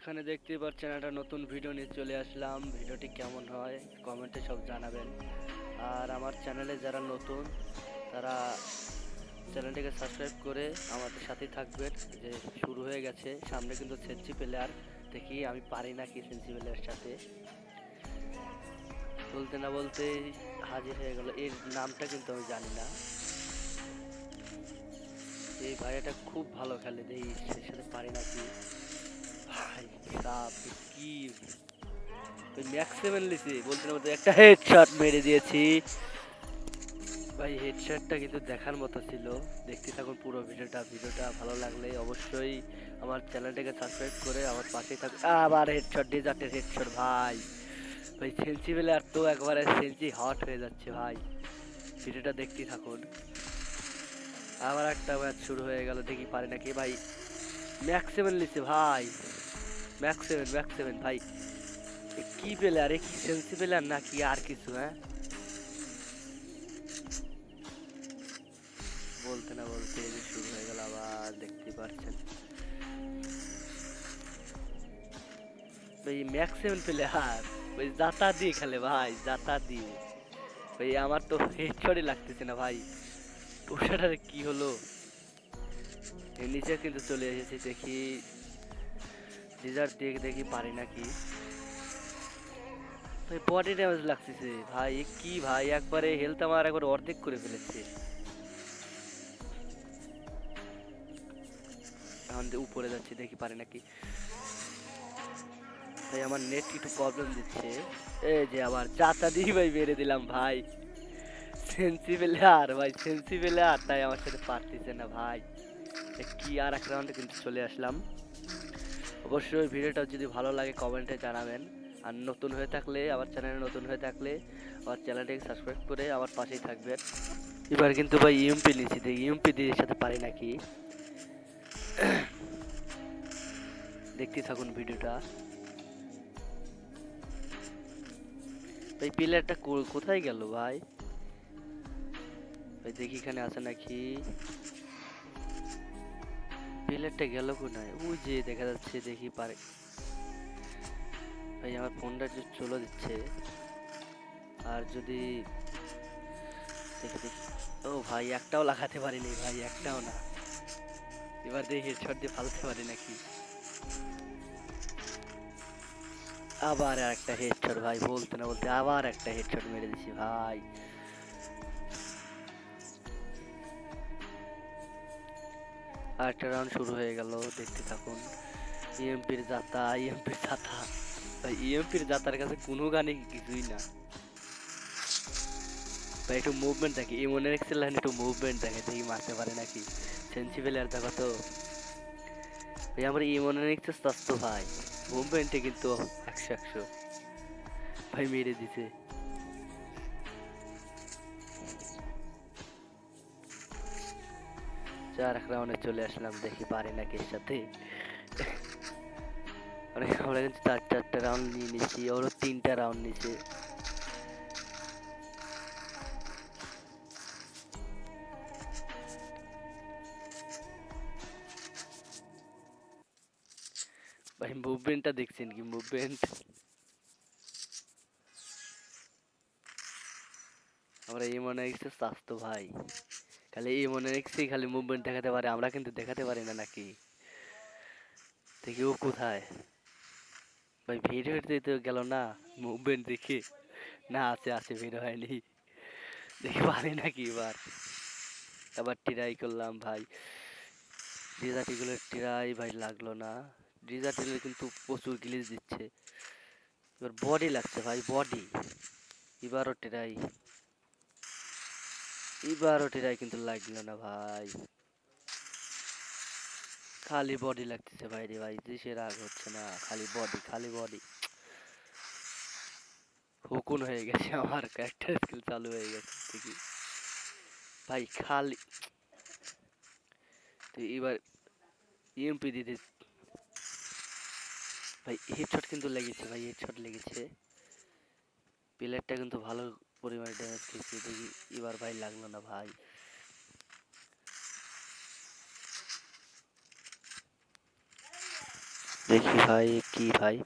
এখানে দেখতেই পাচ্ছেন একটা নতুন ভিডিও নিয়ে চলে আসলাম। ভিডিওটি কেমন হয় কমেন্টে সব জানাবেন। আর আমার চ্যানেলে যারা নতুন তারা চ্যানেলটিকে সাবস্ক্রাইব করে আমাদের সাথেই থাকবেন। যে শুরু হয়ে গেছে, সামনে কিন্তু সেঞ্চি প্লেয়ার, দেখি আমি পারি নাকি সেঞ্চি প্লেয়ারের সাথে। বলতে না বলতেই হাজির হয়ে গেল। এর নামটা কিন্তু আমি জানি না। এই ভাইয়াটা খুব ভালো খেলে, দেখি এর সাথে পারি নাকি। ভাই সাপ কি ওই ম্যাক্স সেভেন লিসি, বলতে না বলতে একটা হেডশট মেরে দিয়েছি। ভাই হেডশটটা কিন্তু দেখার মতো ছিল। দেখতে থাকুন পুরো ভিডিওটা। ভিডিওটা ভালো লাগলে অবশ্যই আমার চ্যানেলটাকে সাবস্ক্রাইব করে আমার পাশেই থাকুন। আবার হেডশট, ডেজার্টের হেডশট ভাই। ভাই সেঞ্চি পেলে আর তো একবারে সেঞ্চি হট হয়ে যাচ্ছে ভাই। ভিডিওটা দেখতেই থাকুন। আবার একটা ম্যাচ শুরু হয়ে গেল, দেখি পারে নাকি ভাই। ম্যাক্স সেভেন লিসে ভাই, ম্যাক্স সেভেন ভাই। কি প্লেয়ার, কি সেন্সি প্লেয়ার নাকি আর কিছু? হ্যাঁ, বলতে না বলতে এই যে শুরু হয়ে গেল আবার, দেখতে পাচ্ছেন ভাই ম্যাক্স সেভেন প্লেয়ার। ওই জাতা দিয়ে খেলে ভাই, জাতা দিয়ে। ভাই আমার তো হেডশটই লাগতেছে না ভাই। ওটার কি হলো? এর নিচে কিন্তু চলে এসেছি, দেখি ডিজার্ট দিয়ে দেখি পারি নাকি। ভাই বডি ড্যামেজ লাগতেছে ভাই, এ কি ভাই, একবারে হেলথ আমার একবার অর্ধেক করে ফেলেছে। এখন উপরে যাচ্ছি, দেখি পারি নাকি। ভাই আমার নেট একটু প্রবলেম দিচ্ছে। এই যে আবার জাতা দিয়ে ভাই মেরে দিলাম ভাই। সেন্সি প্লেয়ার ভাই, সেন্সি প্লেয়ার, তাই আমার সাথে পারতেছে না ভাই। কি আর এক রাউন্ডে কিন্তু চলে আসলাম। অবশ্যই ভিডিওটা যদি ভালো লাগে কমেন্টে জানাবেন। আর নতুন হয়ে থাকলে, আমার চ্যানেলে নতুন হয়ে থাকলে আমার চ্যানেলটাকে সাবস্ক্রাইব করে আমার পাশেই থাকবেন। এবার কিন্তু ভাই ইউএমপি নিয়েছি, দেখি ইউএমপি দিয়ে এর সাথে পারি নাকি। দেখতে থাকুন ভিডিওটা। ভাই প্লেয়ারটা কোথায় গেল ভাই? ভাই দেখি এখানে আছে নাকি। প্লেয়ারটা গেল কোথায়? ওই যে দেখা যাচ্ছে, দেখি পারে। ভাই আমার ফোনটা যে চলে দিচ্ছে। আর যদি দেখি দেখি, ও ভাই একটাও লাগাতে পারিনি ভাই, একটাও না। এবার দেখি হেডশট দিয়ে ফালতে পারি নাকি। আবার আর একটা হেডশট ভাই, বলতে না বলতে আবার একটা হেডশট মেরে দিছি ভাই। আর একটা রাউন্ড শুরু হয়ে গেল, দেখতে থাকুন। ইএমপির জাতা, ইএমপির জাতা। ভাই ইএমপির জাতার কাছে কোনো গানে কিছুই না ভাই। একটু মুভমেন্ট দেখে, এই মনে রাখছে লাইন, একটু মুভমেন্ট দেখে, দেখি মারতে পারে নাকি। সেন্সিবল আর দেখো তো ভাই, আমার এই মনে রাখছে স্বাস্থ্য ভাই। মুভমেন্টে কিন্তু 100 ভাই মেরে দিছে। চার এক রাউন্ডে চলে আসলাম, দেখি পারে নাকি এর সাথে। অনেক আমরা কিন্তু চারটা রাউন্ড নিয়ে নিছি, ওরও 3টা রাউন্ড নিছে। ভাই মুভমেন্টটা দেখছেন কি, মুভমেন্ট। আমরা এই মনে রাখছে স্বাস্থ্য ভাই, খালি এই মনে রাখছি খালি মুভমেন্ট দেখাতে পারে, আমরা কিন্তু দেখাতে পারি না নাকি। দেখি ও কোথায়। ভাই ভিডিও দিতে গেল না, মুভমেন্ট দেখি। না আছে আছে, বের হয়নি। দেখি পারি নাকি এবার। আবার ট্রাই করলাম ভাই, ডিজার্টিগুলো ট্রাই ভাই, লাগলো না। ডিজার্টিগুলো কিন্তু প্রচুর গ্লিচ দিচ্ছে। এবার বডি লাগছে ভাই, বডি। এবারও ট্রাই, এবারও ট্রাই কিন্তু লাগলো না ভাই। খালি বডি লাগতেছে ভাই রে ভাই, দেশে রাগ হচ্ছে না, খালি বডি খালি বডি। হুকুন হয়ে গেছে, আমার ক্যারেক্টার স্কিল চালু হয়ে গেছে দেখি ভাই। খালি তো এবার ইএমপি দিতে ভাই, হেডশট কিন্তু লেগেছে ভাই, হেডশট লেগেছে। প্লেয়ারটা কিন্তু ভালো পরিমাণে ড্যামেজ খেয়েছে, দেখি এবার ভাই লাগলো না ভাই। দেখি ভাই কি ভাই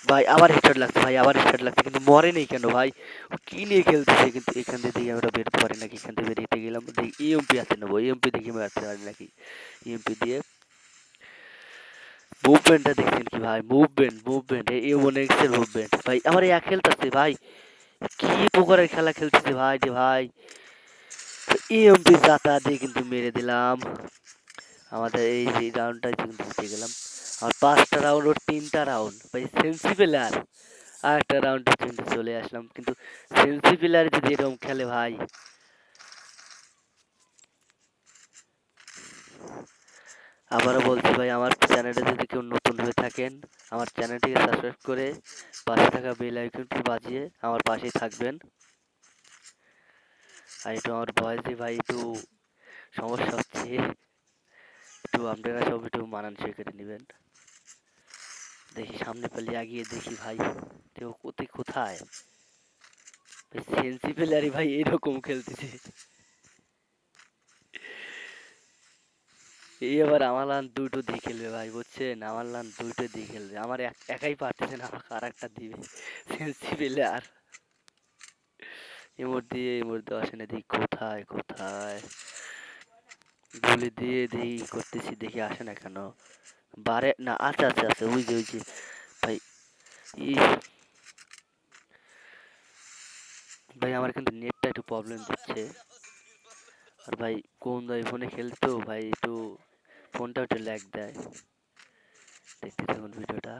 ভাই আবার হেডশট লাগছে ভাই, আবার হেডশট লাগছে, কিন্তু মরে নেই কেন ভাই? ও কি নিয়ে খেলতেছে? কিন্তু এখান থেকে দেখি আমরা বেরোতে পারি নাকি, এখান থেকে বেরিয়ে গেলাম, দেখি ইএমপি আছে নেবো, ইএমপি দেখি মারতে পারি নাকি। ইএমপি দিয়ে মুভমেন্টটা দেখছেন কি ভাই? মুভমেন্ট এ মনে এক্সের মুভমেন্ট ভাই, আমার এক খেলতেছে ভাই, কি প্রকারের খেলা খেলতেছে ভাই রে ভাই। ইএমপি জাতা দিয়ে কিন্তু মেরে দিলাম। আমাদের এই যে রাউন্ডটা কিন্তু জিতে গেলাম। আর 5টা রাউন্ড ওর 3টা রাউন্ড ভাই, সেন্সি প্লেয়ার। আর একটা রাউন্ডে কিন্তু চলে আসলাম, কিন্তু সেন্সি প্লেয়ার যদি এরকম খেলে ভাই। আবারও বলছি ভাই, আমার চ্যানেলে যদি কেউ নতুন হয়ে থাকেন, আমার চ্যানেলটিকে সাবস্ক্রাইব করে পাশে থাকা বেল আইকনটি বাজিয়ে আমার পাশেই থাকবেন। আর একটু আমার ভয়েসে ভাই একটু সমস্যা হচ্ছে, একটু আপনারা সব একটু মানানসই করে নেবেন। দেখি সামনে পেলে এগিয়ে দেখি ভাই, কেউ কোথায়? সেন্সি প্লেয়ারই ভাই এইরকম খেলতেছে। এই এবার আমার লান দুটো দিয়ে খেলবে ভাই, বুঝছেন? আমার লান দুটো দিয়ে খেলবে, আমার একাই পারতেছে না, আমাকে আর একটা দিবে সেন্সি প্লেয়ার। এমর দিয়ে আসে না, দেখি কোথায় গুলি দিয়ে দেখি করতেছি, দেখি আসে না কেন। বারে না, আছে ওই যে ভাই। ই ভাই আমার কিন্তু নেটটা একটু প্রবলেম দিচ্ছে। আর ভাই কোন ভাই ফোনে খেলতো ভাই, একটু ফোনটা একটু ল্যাগ দেয়। দেখতে থাকুন ভিডিওটা।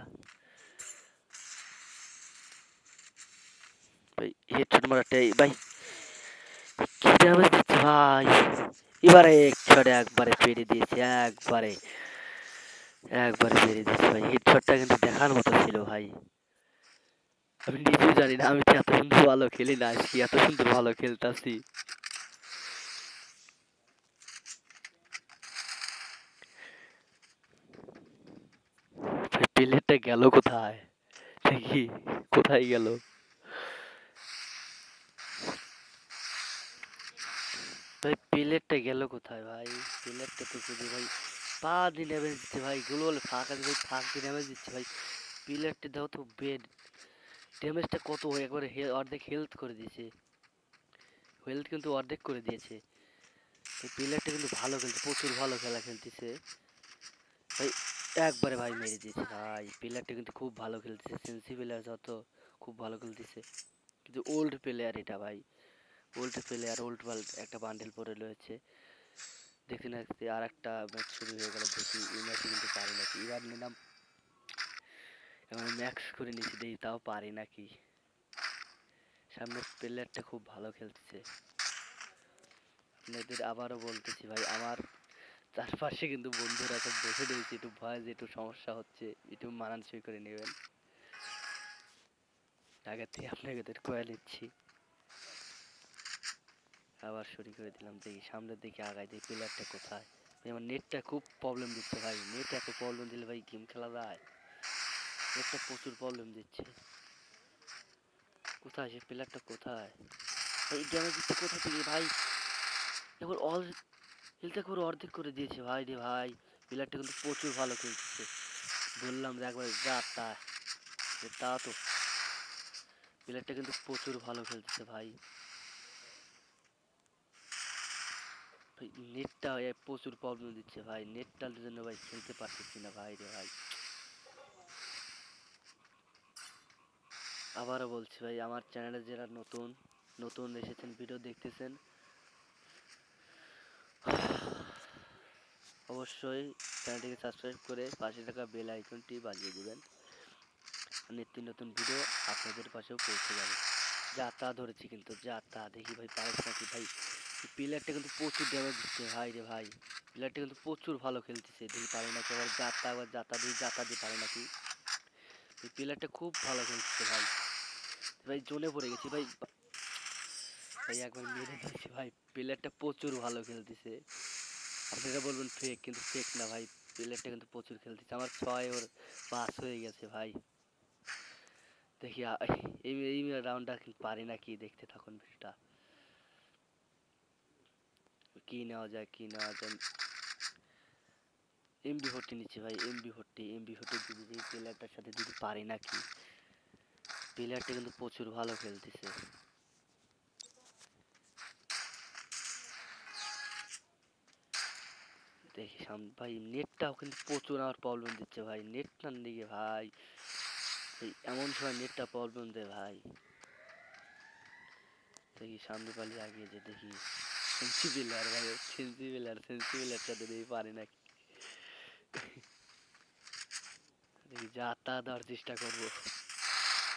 ভাই হেডশট মারাটাই ভাই, কি ড্যামেজ দিচ্ছে ভাই। এবারে হেডশট একবারে পেরে দিয়েছে, একবারে পেরে দিয়েছে ভাই। হেডশটটা কিন্তু দেখার মতো ছিল ভাই। আমি নিজেও জানি না আমি তো এত সুন্দর ভালো খেলি না, আজকে এত সুন্দর ভালো খেলতাছি। ভাই প্লেয়ারটা গেল কোথায়? দেখি কোথায় গেল? ভাই প্লেয়ারটা গেল কোথায় ভাই? প্লেয়ারটা তো খুঁজে ভাই, পা দিয়ে ড্যামেজ দিচ্ছে ভাই, গুলো বলে ফাঁক আছে ভাই, ফাঁক দিয়ে ড্যামেজ দিচ্ছে ভাই। প্লেয়ারটা দাও তো বেড, ড্যামেজটা কত হয় একবারে, অর্ধেক হেলথ করে দিয়েছে, হেলথ কিন্তু অর্ধেক করে দিয়েছে। এই প্লেয়ারটা কিন্তু ভালো খেলছে, প্রচুর ভালো খেলা খেলতেছে ভাই। একবারে ভাই মেরে দিয়েছে ভাই, প্লেয়ারটা কিন্তু খুব ভালো খেলতেছে, সেন্সি প্লেয়ার যত খুব ভালো খেলতেছে। কিন্তু ওল্ড প্লেয়ার এটা ভাই, ওল্ড প্লেয়ার, ওল্ড ওয়ার্ল্ড একটা বান্ডেল পরে রয়েছে। দেখতে না দেখতে আর একটা ম্যাচ শুরু হয়ে গেল, দেখি এই ম্যাচে কিন্তু পারি নাকি। এবার নিলাম, এবার ম্যাক্স করে নিয়েছি, দেখি তাও পারি নাকি। সামনের প্লেয়ারটা খুব ভালো খেলতেছে। আপনাদের আবারও বলতেছি ভাই, আমার চারপাশে কিন্তু বন্ধুরা সব বসে রয়েছে, একটু ভয় যে একটু সমস্যা হচ্ছে, একটু মানানসই করে নেবেন। আগে থেকে আপনাকে কয়ে নিচ্ছি। আবার শুরু করে দিলাম, দেখি সামনের দিকে আগাই, দেখি প্লেয়ারটা কোথায়। ভাই আমার নেটটা খুব প্রবলেম দিচ্ছে ভাই, নেট এত প্রবলেম দিলে ভাই গেম খেলা যায়? নেটটা প্রচুর প্রবলেম দিচ্ছে। কোথায় সে প্লেয়ারটা কোথায়? ভাই ড্যামেজ দিচ্ছে কোথা থেকে ভাই? এবার অল হেলথ করে অর্ধেক করে দিয়েছে ভাই রে ভাই। প্লেয়ারটা কিন্তু প্রচুর ভালো খেলতেছে, বললাম যে একবার যা তা, তা তো প্লেয়ারটা কিন্তু প্রচুর ভালো খেলতেছে ভাই। ভাই নেটটা প্রচুর প্রবলেম দিচ্ছে ভাই, নেটটার জন্য ভাই খেলতে পারতেছি না ভাই রে ভাই। আবারও বলছি ভাই, আমার চ্যানেলে যারা নতুন নতুন এসেছেন, ভিডিও দেখতেছেন, অবশ্যই চ্যানেলটিকে সাবস্ক্রাইব করে পাশে থাকা বেল আইকনটি বাজিয়ে দিবেন। নিত্য নতুন ভিডিও আপনাদের পাশেও পৌঁছে যাবে। যা তা ধরেছি কিন্তু, যা তা দেখি ভাই পারিস নাকি ভাই। প্লেয়ারটা কিন্তু প্রচুর ড্যামেজ দিচ্ছে ভাই রে ভাই, প্লেয়ারটা কিন্তু প্রচুর ভালো খেলতেছে, দেখি পারে নাকি। আবার যাতা, আবার যাতা দিয়ে পারে নাকি। এই প্লেয়ারটা খুব ভালো খেলতেছে ভাই। ভাই জোনে পড়ে গেছি ভাই, ভাই একবার মেরে দিয়েছি ভাই। প্লেয়ারটা প্রচুর ভালো খেলতেছে, আপনারা বলবেন ফেক, কিন্তু ফেক না ভাই, প্লেয়ারটা কিন্তু প্রচুর খেলতেছে। আমার 6 ওর 5 হয়ে গেছে ভাই। দেখি এই রাউন্ডটা পারি নাকি, দেখতে থাকুন ভিডিওটা। কি নেওয়া যায়, কি নেওয়া যায়। MB40 নিচ্ছে ভাই, MB40 যদি এই প্লেয়ারটার সাথে যদি পারি নাকি, প্লেয়ারটা কিন্তু প্রচুর ভালো খেলতেছে। দেখি ভাই নেটটাও কিন্তু প্রচুর আমার প্রবলেম দিচ্ছে ভাই, নেটটার দিকে ভাই এই এমন সময় নেটটা প্রবলেম দেয় ভাই। দেখি সামনে পালিয়ে আগিয়ে যে দেখি সেন্সিবিলার ভাই, সেন্সিবিলার সাথে দেখি পারি নাকি, দেখি যা তা দেওয়ার চেষ্টা করবো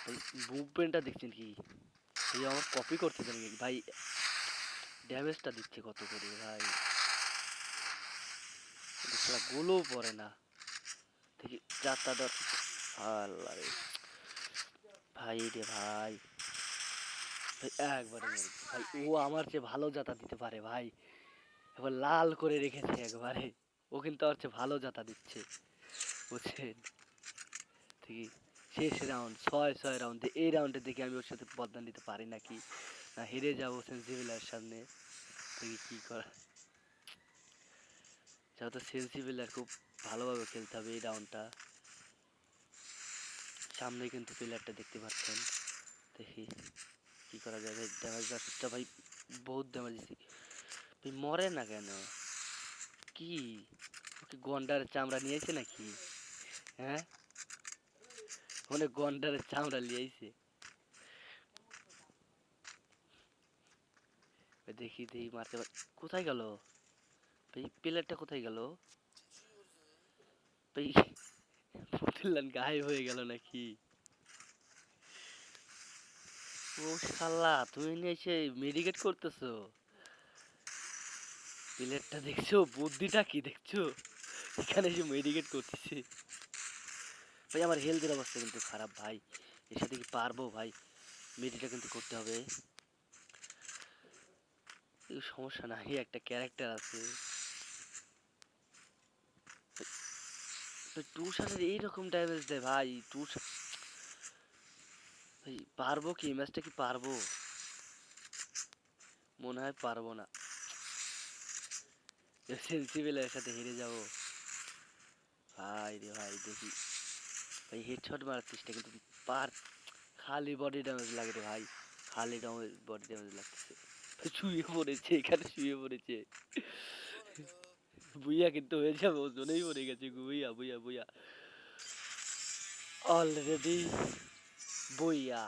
ভাই। মুভমেন্টটা দেখছেন কি ভাই, আমার কপি করতেছে নাকি ভাই, ড্যামেজটা দিচ্ছে কত করে ভাই, গোলও পড়ে না। দেখি যা তা দেওয়ার, আল্লাহ রে ভাই রে ভাই, ভাই একবারে মেরে দিছে ভাই, ও আমার চেয়ে ভালো জাতা দিতে পারে ভাই, এবার লাল করে রেখেছে একবারে, ও কিন্তু আমার চেয়ে ভালো জাতা দিচ্ছে বুঝছেন। ঠিকই, শেষ রাউন্ড 6 রাউন্ডে, এই রাউন্ডে দেখি আমি ওর সাথে বদলা নিতে পারি নাকি, না হেরে যাবো সেন্সিবিলার সামনে। দেখি কি করা, যেহেতু সেন্সিবিলার খুব ভালোভাবে খেলতে হবে এই রাউন্ডটা। সামনে কিন্তু প্লেয়ারটা দেখতে পাচ্ছেন, দেখি কি করা যায় ভাই। ড্যামেজটা ভাই বহুত ড্যামেজ দিছি ভাই, মরে না কেন, কি ওকে গন্ডারের চামড়া নিয়েছে নাকি, হ্যাঁ মানে গন্ডারের চামড়া লিয়েছে। দেখি দেখি মারতে কোথায় গেল ভাই, প্লেয়ারটা কোথায় গেল ভাই, পুতুল্লান গায়েব হয়ে গেল নাকি। ও শালা, তুমি নিয়ে এসে মেডিকেট করতেছো, প্লেয়ারটা দেখছো বুদ্ধিটা কি দেখছো, এখানে এসে মেডিকেট করতেছে ভাই। আমার হেলথের অবস্থা কিন্তু খারাপ ভাই, এর সাথে কি পারবো ভাই, মেডিটা কিন্তু করতে হবে। সমস্যা নাই, একটা ক্যারেক্টার আছে। টুসানের এইরকম ড্যামেজ দেয় ভাই, ভাই পারবো কি ম্যাচটা, কি পারবো, মনে হয় পারবো না, সেন্সিবলের সাথে হেরে যাবো ভাই রে ভাই। দেখি ভাই হেডশট মারার চেষ্টা কিন্তু পার, খালি বডি ড্যামেজ লাগে রে ভাই, খালি বডি ড্যামেজ লাগতেছে। শুয়ে পড়েছে এখানে, শুয়ে পড়েছে বুইয়া, কিন্তু হয়ে যাবে, ওজনেই পড়ে গেছে বুইয়া বুইয়া বুইয়া, অলরেডি বুইয়া।